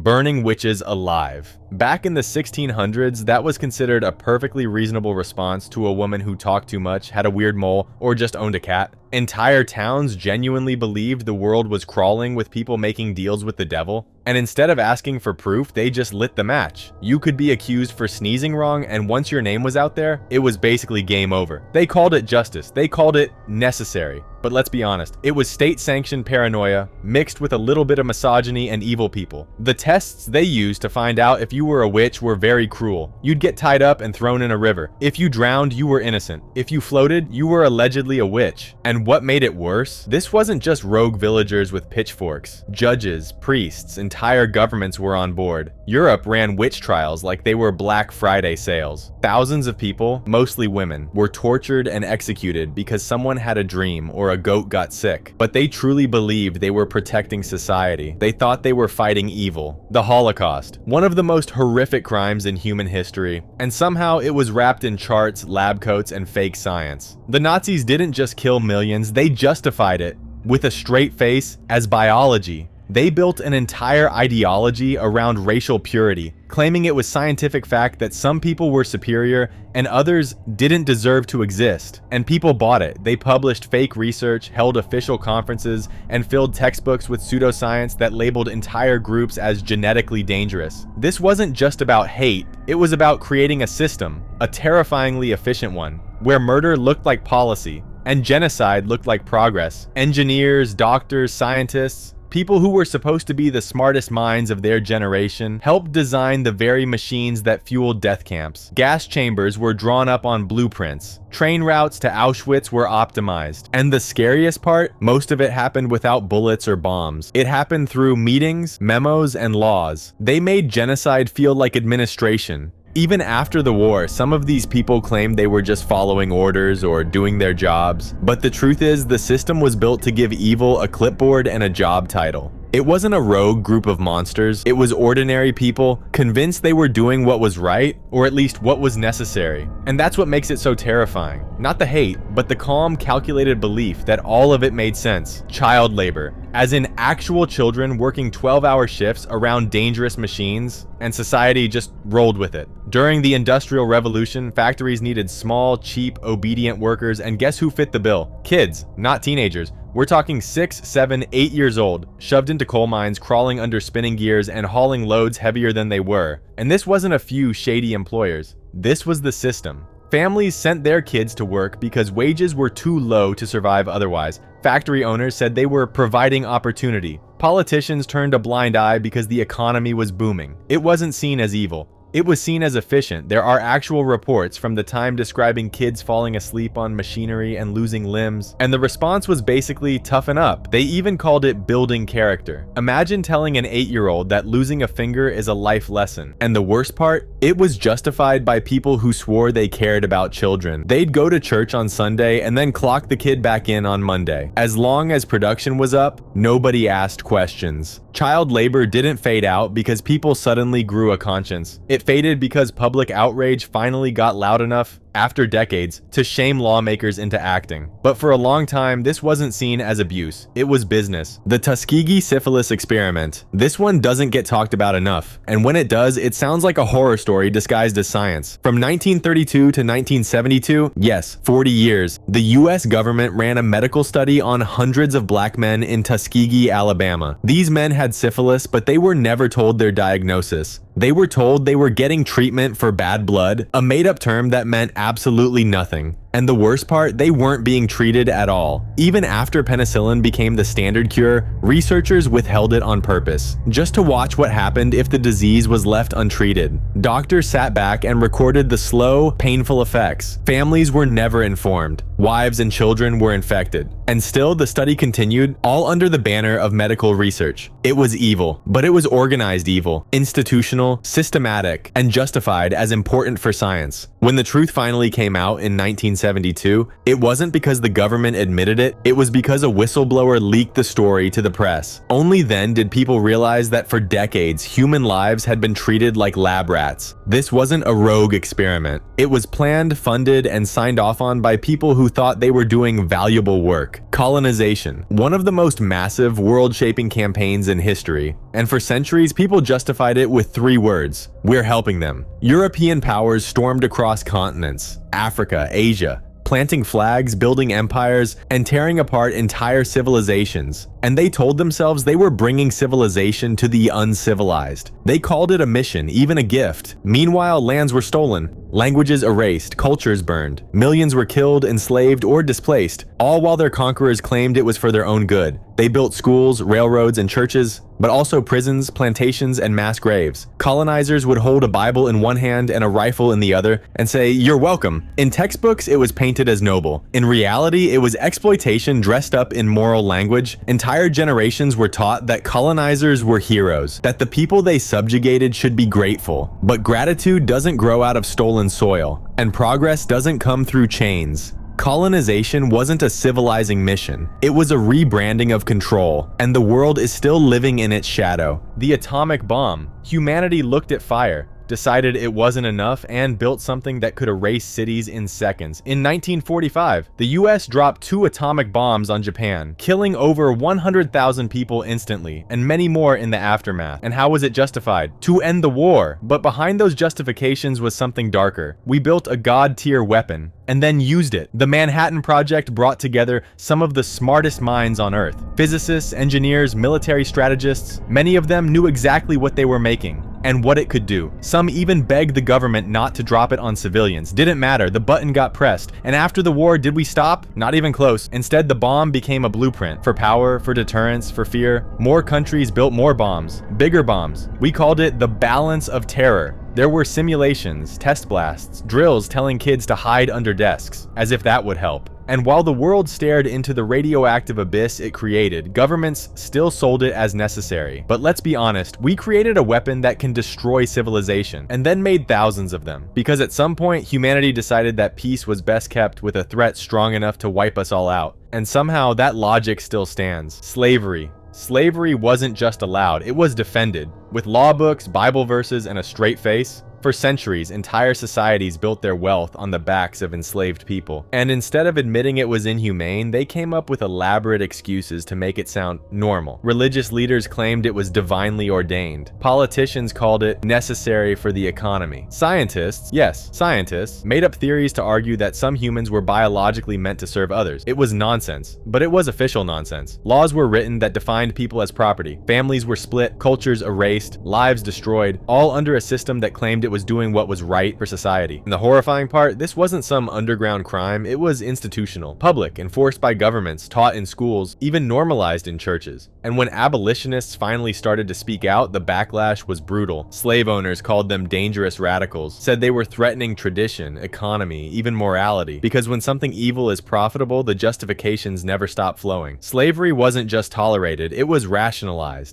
burning witches alive. Back in the 1600s, that was considered a perfectly reasonable response to a woman who talked too much, had a weird mole, or just owned a cat. Entire towns genuinely believed the world was crawling with people making deals with the devil, and instead of asking for proof, they just lit the match. You could be accused for sneezing wrong, and once your name was out there, it was basically game over. They called it justice. They called it necessary. But let's be honest, it was state-sanctioned paranoia mixed with a little bit of misogyny and evil people. The tests they used to find out if you were a witch were very cruel. You'd get tied up and thrown in a river. If you drowned, you were innocent. If you floated, you were allegedly a witch. And what made it worse? This wasn't just rogue villagers with pitchforks. Judges, priests, entire governments were on board. Europe ran witch trials like they were Black Friday sales. Thousands of people, mostly women, were tortured and executed because someone had a dream or a goat got sick. But they truly believed they were protecting society. They thought they were fighting evil. The Holocaust, one of the most horrific crimes in human history, and somehow it was wrapped in charts, lab coats, and fake science. The Nazis didn't just kill millions, they justified it with a straight face as biology. They built an entire ideology around racial purity, claiming it was scientific fact that some people were superior and others didn't deserve to exist. And people bought it. They published fake research, held official conferences, and filled textbooks with pseudoscience that labeled entire groups as genetically dangerous. This wasn't just about hate, it was about creating a system, a terrifyingly efficient one, where murder looked like policy and genocide looked like progress. Engineers, doctors, scientists, people who were supposed to be the smartest minds of their generation helped design the very machines that fueled death camps. Gas chambers were drawn up on blueprints. Train routes to Auschwitz were optimized. And the scariest part, most of it happened without bullets or bombs. It happened through meetings, memos, and laws. They made genocide feel like administration. Even after the war, some of these people claimed they were just following orders or doing their jobs. But the truth is, the system was built to give evil a clipboard and a job title. It wasn't a rogue group of monsters, it was ordinary people convinced they were doing what was right, or at least what was necessary. And that's what makes it so terrifying. Not the hate, but the calm, calculated belief that all of it made sense. Child labor, as in actual children working 12-hour shifts around dangerous machines, and society just rolled with it. During the Industrial Revolution, factories needed small, cheap, obedient workers, and guess who fit the bill? Kids, not teenagers. We're talking 6, 7, 8 years old, shoved into coal mines, crawling under spinning gears, and hauling loads heavier than they were. And this wasn't a few shady employers. This was the system. Families sent their kids to work because wages were too low to survive otherwise. Factory owners said they were providing opportunity. Politicians turned a blind eye because the economy was booming. It wasn't seen as evil. It was seen as efficient. There are actual reports from the time describing kids falling asleep on machinery and losing limbs, and the response was basically toughen up. They even called it building character. Imagine telling an 8-year-old that losing a finger is a life lesson. And the worst part? It was justified by people who swore they cared about children. They'd go to church on Sunday and then clock the kid back in on Monday. As long as production was up, nobody asked questions. Child labor didn't fade out because people suddenly grew a conscience. It faded because public outrage finally got loud enough, after decades, to shame lawmakers into acting. But for a long time, this wasn't seen as abuse. It was business. The Tuskegee syphilis experiment. This one doesn't get talked about enough. And when it does, it sounds like a horror story disguised as science. From 1932 to 1972, yes, 40 years, the US government ran a medical study on hundreds of black men in Tuskegee, Alabama. These men had syphilis, but they were never told their diagnosis. They were told they were getting treatment for bad blood, a made-up term that meant absolutely nothing. And the worst part, they weren't being treated at all. Even after penicillin became the standard cure, researchers withheld it on purpose, just to watch what happened if the disease was left untreated. Doctors sat back and recorded the slow, painful effects. Families were never informed. Wives and children were infected. And still, the study continued, all under the banner of medical research. It was evil, but it was organized evil, institutional, systematic, and justified as important for science. When the truth finally came out in 1972, 1972, it wasn't because the government admitted it, it was because a whistleblower leaked the story to the press. Only then did people realize that for decades, human lives had been treated like lab rats. This wasn't a rogue experiment. It was planned, funded, and signed off on by people who thought they were doing valuable work. Colonization, one of the most massive, world-shaping campaigns in history. And for centuries, people justified it with 3 words: we're helping them. European powers stormed across continents, Africa, Asia, planting flags, building empires, and tearing apart entire civilizations. And they told themselves they were bringing civilization to the uncivilized. They called it a mission, even a gift. Meanwhile, lands were stolen, languages erased, cultures burned. Millions were killed, enslaved, or displaced, all while their conquerors claimed it was for their own good. They built schools, railroads, and churches, but also prisons, plantations, and mass graves. Colonizers would hold a Bible in one hand and a rifle in the other and say, "You're welcome." In textbooks, it was painted as noble. In reality, it was exploitation dressed up in moral language. Entire generations were taught that colonizers were heroes, that the people they subjugated should be grateful. But gratitude doesn't grow out of stolen soil, and progress doesn't come through chains. Colonization wasn't a civilizing mission. It was a rebranding of control, and the world is still living in its shadow. The atomic bomb. Humanity looked at fire, decided it wasn't enough, and built something that could erase cities in seconds. In 1945, the US dropped 2 atomic bombs on Japan, killing over 100,000 people instantly, and many more in the aftermath. And how was it justified? To end the war. But behind those justifications was something darker. We built a god-tier weapon, and then used it. The Manhattan Project brought together some of the smartest minds on Earth. Physicists, engineers, military strategists, many of them knew exactly what they were making and what it could do. Some even begged the government not to drop it on civilians. Didn't matter, the button got pressed. And after the war, did we stop? Not even close. Instead, the bomb became a blueprint for power, for deterrence, for fear. More countries built more bombs, bigger bombs. We called it the balance of terror. There were simulations, test blasts, drills telling kids to hide under desks, as if that would help. And while the world stared into the radioactive abyss it created, governments still sold it as necessary. But let's be honest, we created a weapon that can destroy civilization, and then made thousands of them. Because at some point, humanity decided that peace was best kept with a threat strong enough to wipe us all out. And somehow that logic still stands. Slavery. Slavery wasn't just allowed, it was defended. With law books, Bible verses, and a straight face. For centuries, entire societies built their wealth on the backs of enslaved people. And instead of admitting it was inhumane, they came up with elaborate excuses to make it sound normal. Religious leaders claimed it was divinely ordained. Politicians called it necessary for the economy. Scientists, yes, scientists, made up theories to argue that some humans were biologically meant to serve others. It was nonsense, but it was official nonsense. Laws were written that defined people as property. Families were split, cultures erased, lives destroyed, all under a system that claimed it was doing what was right for society. And the horrifying part, this wasn't some underground crime, it was institutional, public, enforced by governments, taught in schools, even normalized in churches. And when abolitionists finally started to speak out, the backlash was brutal. Slave owners called them dangerous radicals, said they were threatening tradition, economy, even morality, because when something evil is profitable, the justifications never stop flowing. Slavery wasn't just tolerated, it was rationalized.